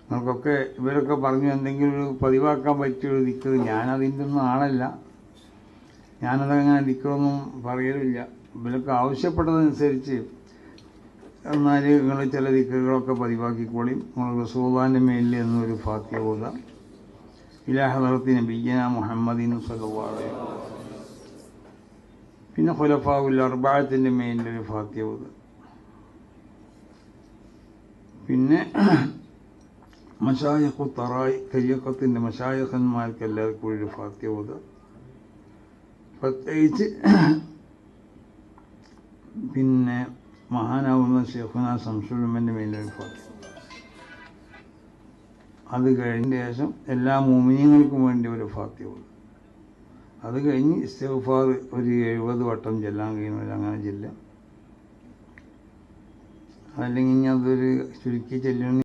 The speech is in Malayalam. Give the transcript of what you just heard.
നിങ്ങൾക്കൊക്കെ ഇവരൊക്കെ പറഞ്ഞു എന്തെങ്കിലും ഒരു പതിവാക്കാൻ പറ്റിയൊരു ദിക്ർ. ഞാനതിൻ്റെ ഒന്നും ആളല്ല, ഞാനതങ്ങനെ ദിക്റൊന്നും പറയലില്ല. ഇവരൊക്കെ ആവശ്യപ്പെട്ടതനുസരിച്ച് എന്നാൽ നിങ്ങൾ ചില ദിക്റുകളൊക്കെ പതിവാക്കിക്കോളി. നിങ്ങൾ റസൂലുള്ളാഹിൻ്റെ മേലിൽ എന്നൊരു ഫാത്തിഹ ഓതാം. ഇലാ ഹളറത്തി നബിയ്യിന മുഹമ്മദിൻ സ്വല്ലല്ലാഹു അലൈഹി വസല്ലം. പിന്നെ ഖുലഫാഉൽ അർബഅത്തിൻ്റെ മേലിലൊരു ഫാത്തിഹ ഓതാം. പിന്നെ മശായിഖു തരീഖത്തിൻ്റെ മശായിഖന്മാർക്ക് എല്ലാവർക്കും ഒരു ഫാത്തിഹ ഓതാം. പ്രത്യേകിച്ച് പിന്നെ മഹാനാവുന്ന ശൈഖുനാ ശംസുലുലമൻ്റെ മേലൊരു ഫാത്തിഹ. അത് കഴിഞ്ഞ ശേഷം എല്ലാ മുഅ്മിനീങ്ങൾക്കും വേണ്ടി ഒരു ഫാത്തിഹ ഓതും. അത് കഴിഞ്ഞ് ഇസ്തിഗ്ഫാർ ഒരു 70 വട്ടം ചെല്ലാൻ കഴിയുന്നവർ അങ്ങനെ ചെല്ലാം. അല്ലെങ്കിൽ അതൊരു ചുരുക്കി ചെല്ലണം.